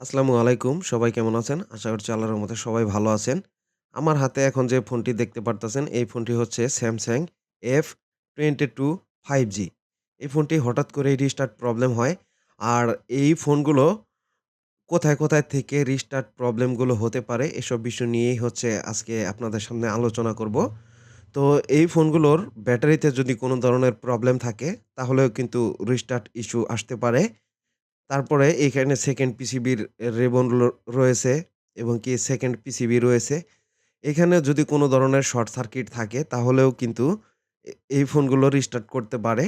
আসসালামু আলাইকুম। সবাই কেমন আছেন? আশা করছি আল্লাহর রহমতে সবাই ভালো আছেন। আমার হাতে এখন যে ফোনটি দেখতে পারতেছেন, এই ফোনটি হচ্ছে Samsung F22 5G। এই ফোনটি হঠাৎ করেই রিস্টার্ট প্রবলেম হয়। আর এই ফোনগুলো কোথায় থেকে রিস্টার্ট প্রবলেম গুলো হতে পারে, এসব বিষয় নিয়েই হচ্ছে আজকে আপনাদের সামনে আলোচনা করব। তো এই ফোনগুলোর ব্যাটারিতে যদি কোনো ধরনের প্রবলেম থাকে, তাহলেও কিন্তু রিস্টার্ট ইস্যু আসতে পারে। তারপরে এইখানে সেকেন্ড পিসিবির রেবন রয়েছে এবং কি সেকেন্ড পিসিবি রয়েছে। এখানে যদি কোনো ধরনের শর্ট সার্কিট থাকে তাহলেও কিন্তু এই ফোনগুলো রিস্টার্ট করতে পারে।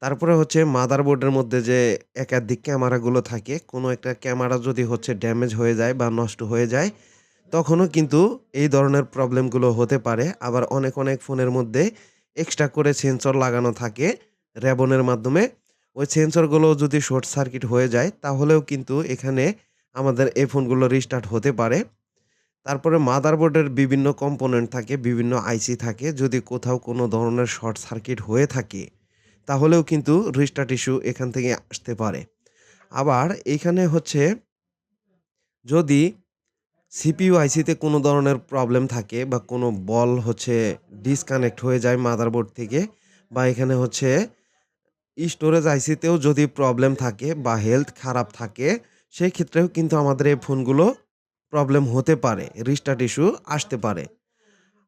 তারপরে হচ্ছে মাদারবোর্ডের মধ্যে যে একাধিক ক্যামেরাগুলো থাকে, কোনো একটা ক্যামেরা যদি হচ্ছে ড্যামেজ হয়ে যায় বা নষ্ট হয়ে যায়, তখনও কিন্তু এই ধরনের প্রবলেমগুলো হতে পারে। আবার অনেক ফোনের মধ্যে এক্সট্রা করে সেন্সর লাগানো থাকে রেবনের মাধ্যমে। ওই সেন্সরগুলো যদি শর্ট সার্কিট হয়ে যায়, তাহলেও কিন্তু এখানে আমাদের এই ফোনগুলো রিস্টার্ট হতে পারে। তারপরে মাদারবোর্ডের বিভিন্ন কম্পোনেন্ট থাকে, বিভিন্ন আইসি থাকে। যদি কোথাও কোনো ধরনের শর্ট সার্কিট হয়ে থাকে, তাহলেও কিন্তু রিস্টার্ট ইস্যু এখান থেকে আসতে পারে। আবার এইখানে হচ্ছে যদি সিপিইউ আইসিতে কোনো ধরনের প্রবলেম থাকে বা কোনো বল হচ্ছে ডিসকানেক্ট হয়ে যায় মাদারবোর্ড থেকে, বা এখানে হচ্ছে স্টোরেজ আইসিতেও যদি প্রবলেম থাকে বা হেলথ খারাপ থাকে, সেই ক্ষেত্রেও কিন্তু আমাদের এই ফোনগুলো প্রবলেম হতে পারে, রিস্টার্ট ইস্যু আসতে পারে।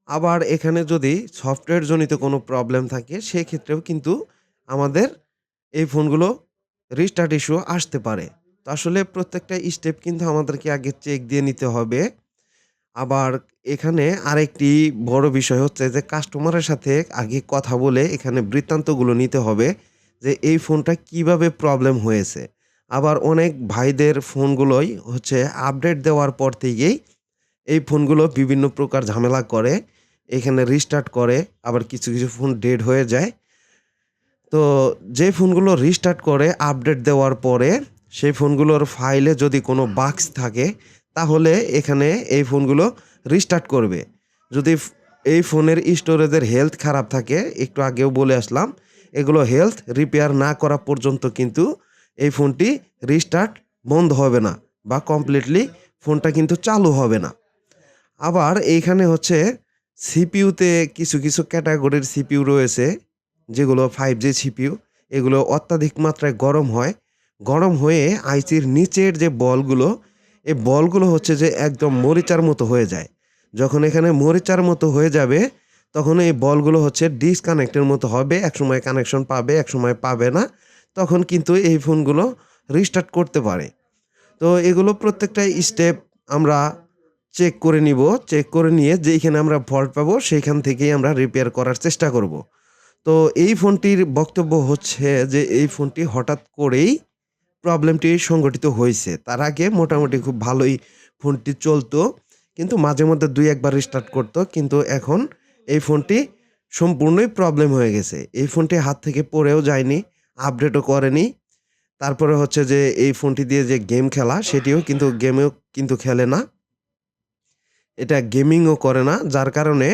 আবার এখানে যদি সফটওয়্যার জনিত কোনো প্রবলেম থাকে, সেক্ষেত্রেও কিন্তু আমাদের এই ফোনগুলো রিস্টার্ট ইস্যু আসতে পারে। তো আসলে প্রত্যেকটা স্টেপ কিন্তু আমাদেরকে আগে চেক দিয়ে নিতে হবে। আবার এখানে আরেকটি বড় বিষয় হচ্ছে যে কাস্টমারের সাথে আগে কথা বলে এখানে বৃত্তান্তগুলো নিতে হবে যে এই ফোনটা কিভাবে প্রবলেম হয়েছে। আবার অনেক ভাইদের ফোনগুলোই হচ্ছে আপডেট দেওয়ার পর থেকেই এই ফোনগুলো বিভিন্ন প্রকার ঝামেলা করে। এখানে রিস্টার্ট করে, আবার কিছু ফোন ডেড হয়ে যায়। তো যে ফোনগুলো রিস্টার্ট করে আপডেট দেওয়ার পরে, সেই ফোনগুলোর ফাইলে যদি কোনো বাগস থাকে, তাহলে এখানে এই ফোনগুলো রিস্টার্ট করবে। যদি এই ফোনের স্টোরেজের হেলথ খারাপ থাকে, একটু আগেও বলে আসলাম, এগুলো হেলথ রিপেয়ার না করা পর্যন্ত কিন্তু এই ফোনটি রিস্টার্ট বন্ধ হবে না বা কমপ্লিটলি ফোনটা কিন্তু চালু হবে না। আবার এইখানে হচ্ছে সিপিইউতে কিছু ক্যাটাগরির সিপিইউ রয়েছে, যেগুলো 5G সিপিইউ। এগুলো অত্যাধিক মাত্রায় গরম হয়। গরম হয়ে আইসির নিচের যে বলগুলো, এই বলগুলো হচ্ছে যে একদম মরিচার মতো হয়ে যায়। যখন এখানে মরিচার মতো হয়ে যাবে, তখন এই বলগুলো হচ্ছে ডিসকানেক্টের মতো হবে। একসময় কানেকশন পাবে, একসময় পাবে না। তখন কিন্তু এই ফোনগুলো রিস্টার্ট করতে পারে। তো এগুলো প্রত্যেকটা স্টেপ আমরা চেক করে নিব। চেক করে নিয়ে যেইখানে আমরা ফল্ট পাবো সেইখান থেকেই আমরা রিপেয়ার করার চেষ্টা করব। তো এই ফোনটির বক্তব্য হচ্ছে যে এই ফোনটি হঠাৎ করেই প্রবলেমটি সংঘটিত হইছে। তার আগে মোটামুটি খুব ভালোই ফোনটি চলতো। কিন্তু মাঝে মধ্যে ২-১ বার রিস্টার্ট করত। কিন্তু এখন এই ফোনটি সম্পূর্ণই প্রবলেম হয়ে গেছে। এই ফোনটি হাত থেকে পড়েও যায়নি, আপডেটও করেনি। তারপরে হচ্ছে যে এই ফোনটি দিয়ে যে গেম খেলা, সেটিও কিন্তু গেমেও কিন্তু খেলে না। এটা গেমিংও করে না। যার কারণে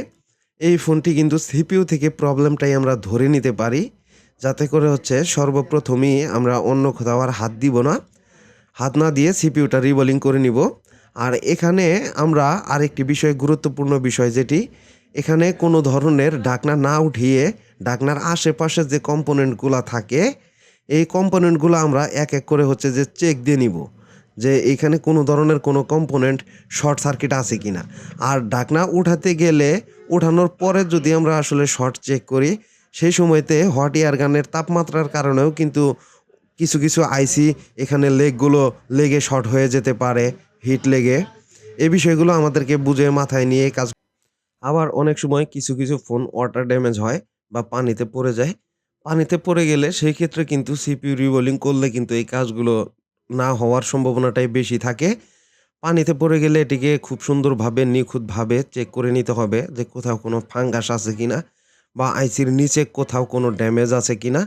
এই ফোনটি কিন্তু সিপিইউ থেকে প্রবলেমটাই আমরা ধরে নিতে পারি। যাতে করে হচ্ছে সর্বপ্রথমই আমরা অন্য কোথাও আর হাত দিব না। হাত না দিয়ে সিপিইউটা রিবোলিং করে নিব। আর এখানে আমরা আরেকটি বিষয়, গুরুত্বপূর্ণ বিষয় যেটি, এখানে কোনো ধরনের ঢাকনা না উঠিয়ে ঢাকনার আশেপাশে যে কম্পোনেন্টগুলা থাকে, এই কম্পোনেন্টগুলো আমরা এক করে হচ্ছে যে চেক দিয়ে নিব। যে এখানে কোনো ধরনের কোনো কম্পোনেন্ট শর্ট সার্কিট আছে কিনা। আর ঢাকনা উঠাতে গেলে, উঠানোর পরে যদি আমরা আসলে শর্ট চেক করি, সেই সময়তে হট এয়ার গানের তাপমাত্রার কারণেও কিন্তু কিছু আইসি এখানে লেগগুলো লেগে শর্ট হয়ে যেতে পারে, হিট লেগে। এই বিষয়গুলো আমাদেরকে বুঝে মাথায় নিয়ে কাজ। আবার অনেক সময় কিছু ফোন ওয়াটার ড্যামেজ হয় বা পানিতে পড়ে যায়। পানিতে পড়ে গেলে সেই ক্ষেত্রে কিন্তু সিপিইউ রিবোলিং করলে কিন্তু এই কাজগুলো না হওয়ার সম্ভাবনাটাই বেশি থাকে। পানিতে পড়ে গেলে এটিকে খুব সুন্দরভাবে নিখুঁতভাবে চেক করে নিতে হবে যে কোথাও কোনো ফাঙ্গাস আছে কিনা বা আইসির নিচে কোথাও কোনো ড্যামেজ আছে কিনা।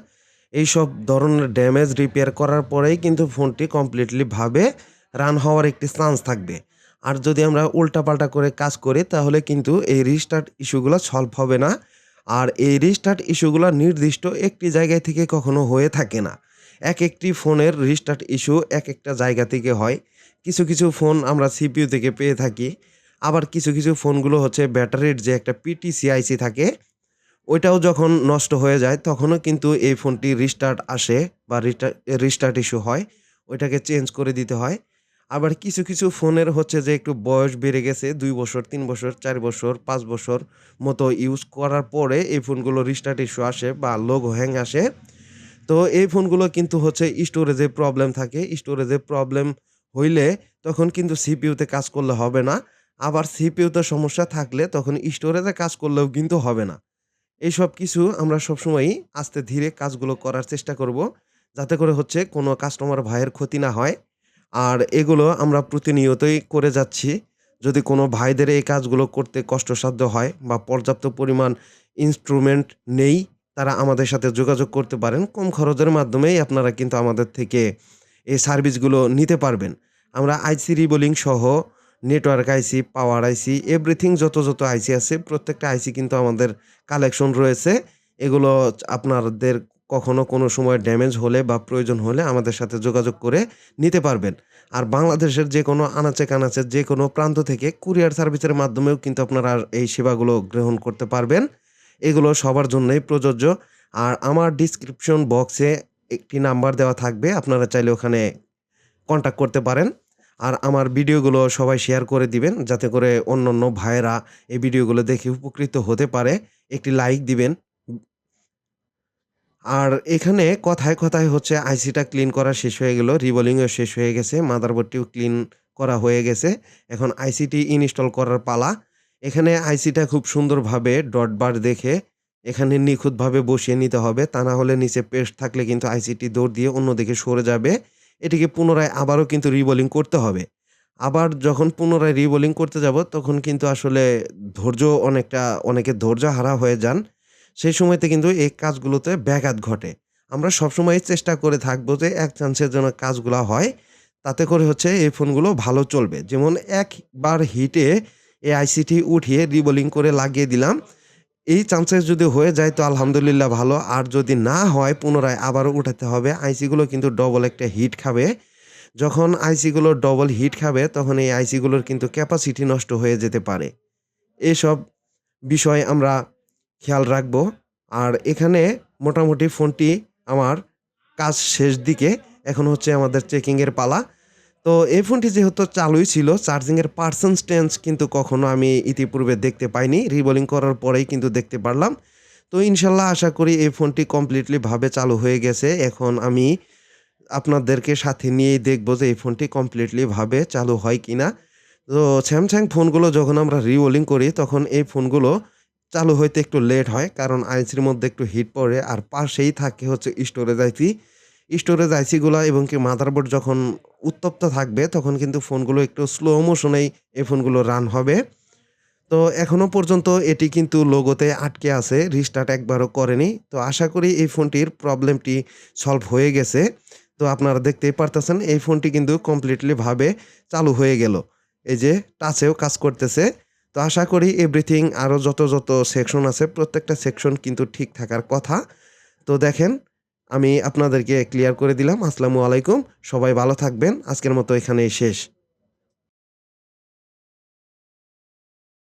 এইসব ধরনের ড্যামেজ রিপেয়ার করার পরেই কিন্তু ফোনটি কমপ্লিটলি ভাবে রান হওয়ার একটি চান্স থাকবে। আর যদি আমরা উল্টাপাল্টা করে কাজ করি, তাহলে কিন্তু এই রিস্টার্ট ইস্যুগুলো সলভ হবে না। আর এই রিস্টার্ট ইস্যুগুলো নির্দিষ্ট একটি জায়গায় থেকে কখনো হয়ে থাকে না। একেকটি ফোনের রিস্টার্ট ইস্যু একেকটা জায়গা থেকে হয়। কিছু ফোন আমরা সিপিইউ থেকে পেয়ে থাকি। আবার কিছু ফোনগুলো হচ্ছে ব্যাটারির যে একটা পিটিসি আইসি থাকে, ওইটাও যখন নষ্ট হয়ে যায় তখনও কিন্তু এই ফোনটি রিস্টার্ট আসে বা রিস্টার্ট ইস্যু হয়। ওইটাকে চেঞ্জ করে দিতে হয়। আবার কিছু ফোনের হচ্ছে যে একটু বয়স বেড়ে গেছে ২ বছর, ৩ বছর, ৪ বছর, ৫ বছর মতো ইউজ করার পরে এই ফোনগুলো রিস্টার্ট ইস্যু আসে বা লোগো হ্যাং আসে। তো এই ফোনগুলো কিন্তু হচ্ছে স্টোরেজে প্রবলেম থাকে। স্টোরেজে প্রবলেম হইলে তখন কিন্তু সিপিইউতে কাজ করলে হবে না। আবার সিপিইউতে সমস্যা থাকলে তখন স্টোরেজে কাজ করলেও কিন্তু হবে না। এইসব কিছু আমরা সবসময়ই আস্তে ধীরে কাজগুলো করার চেষ্টা করব। যাতে করে হচ্ছে কোনো কাস্টমার ভাইয়ের ক্ষতি না হয়। আর এগুলো আমরা প্রতিনিয়তই করে যাচ্ছি। যদি কোনো ভাইদের এই কাজগুলো করতে কষ্টসাধ্য হয় বা পর্যাপ্ত পরিমাণ ইন্সট্রুমেন্ট নেই, তারা আমাদের সাথে যোগাযোগ করতে পারেন। কম খরচের মাধ্যমেই আপনারা কিন্তু আমাদের থেকে এই সার্ভিসগুলো নিতে পারবেন। আমরা আইসি রিবোলিং সহ নেটওয়ার্ক আইসি, পাওয়ার আইসি, এভরিথিং যত আইসি আছে প্রত্যেকটা আইসি কিন্তু আমাদের কালেকশন রয়েছে। এগুলো আপনাদের কখনো কোনো সময় ড্যামেজ হলে বা প্রয়োজন হলে আমাদের সাথে যোগাযোগ করে নিতে পারবেন। আর বাংলাদেশের যেকোনো আনাচে-কানাচে যেকোনো প্রান্ত থেকে কুরিয়ার সার্ভিসের মাধ্যমেও কিন্তু আপনারা এই সেবাগুলো গ্রহণ করতে পারবেন। এগুলো সবার জন্যই প্রযোজ্য। আর আমার ডেসক্রিপশন বক্সে একটি নাম্বার দেওয়া থাকবে। আপনারা চাইলে ওখানে কন্টাক্ট করতে পারেন। আর আমার ভিডিওগুলো সবাই শেয়ার করে দিবেন যাতে করে অন্যান্য ভাইয়েরা এই ভিডিওগুলো দেখে উপকৃত হতে পারে। একটি লাইক দিবেন। আর এখানে কথায় হচ্ছে আইসিটা ক্লিন করা শেষ হয়ে গেল। রিবোলিংও শেষ হয়ে গেছে। মাদারবোর্ডটিও ক্লিন করা হয়ে গেছে। এখন আইসিটি ইনস্টল করার পালা। এখানে আইসিটা খুব সুন্দরভাবে ডট বার দেখে এখানে নিখুঁতভাবে বসিয়ে নিতে হবে। তা না হলে নিচে পেস্ট থাকলে কিন্তু আইসিটি দৌড় দিয়ে অন্যদিকে সরে যাবে। এটিকে পুনরায় আবারও কিন্তু রিবোলিং করতে হবে। আবার যখন পুনরায় রিবোলিং করতে যাব তখন কিন্তু আসলে ধৈর্য অনেকের ধৈর্য হারা হয়ে যান। সেই সময়তে কিন্তু এই কাজগুলোতে ব্যাঘাত ঘটে। আমরা সবসময়ই চেষ্টা করে থাকবো যে এক চান্সের যেন কাজগুলা হয়। তাতে করে হচ্ছে এই ফোনগুলো ভালো চলবে। যেমন একবার হিটে এই আইসিটি উঠিয়ে রিবোলিং করে লাগিয়ে দিলাম। এই চান্সেস যদি হয়ে যায় তো আলহামদুলিল্লাহ ভালো। আর যদি না হয় পুনরায় আবারও উঠাতে হবে। আইসিগুলো কিন্তু ডবল একটা হিট খাবে। যখন আইসিগুলো ডবল হিট খাবে তখন এই আইসিগুলোর কিন্তু ক্যাপাসিটি নষ্ট হয়ে যেতে পারে। এসব বিষয় আমরা খেয়াল রাখবো। আর এখানে মোটামুটি ফোনটি আমার কাজ শেষ দিকে। এখন হচ্ছে আমাদের চেকিং এর পালা। তো এই ফোনটি যেহেতু চালুই ছিল, চার্জিং এর পার্সেন্টেজ কিন্তু কখনো আমি ইতিপূর্বে দেখতে পাইনি। রিবোলিং করার পরেই কিন্তু দেখতে পারলাম। তো ইনশাআল্লাহ আশা করি এই ফোনটি কমপ্লিটলি ভাবে চালু হয়ে গেছে। এখন আমি আপনাদেরকে সাথে নিয়েই দেখব যে এই ফোনটি কমপ্লিটলি ভাবে চালু হয় কিনা। তো Samsung ফোনগুলো যখন আমরা রিবোলিং করি তখন এই ফোনগুলো চালু হইতে একটু লেট হয়। কারণ আইসির মধ্যে একটু হিট পড়ে আর পাশেই থাকে হচ্ছে স্টোরেজ আইসি। স্টোরেজ আইসিগুলা এবং কি মাদারবোর্ড যখন উত্তপ্ত থাকবে তখন কিন্তু ফোনগুলো একটু স্লো মোশনেই এই ফোনগুলো রান হবে। তো এখনো পর্যন্ত এটি কিন্তু লোগোতে আটকে আছে। রিস্টার্ট একবারও করেনি। তো আশা করি এই ফোনটির প্রবলেমটি সলভ হয়ে গেছে। তো আপনারা দেখতেই পারতেছেন এই ফোনটি কিন্তু কমপ্লিটলি ভাবে চালু হয়ে গেল। এই যে টাচেও কাজ করতেছে। তো আশা করি এভরিথিং আরো যত সেকশন আছে প্রত্যেকটা সেকশন কিন্তু ঠিক থাকার কথা। তো দেখেন আমি আপনাদেরকে ক্লিয়ার করে দিলাম। আসসালামু আলাইকুম। সবাই ভালো থাকবেন। আজকের মতো এখানেই শেষ।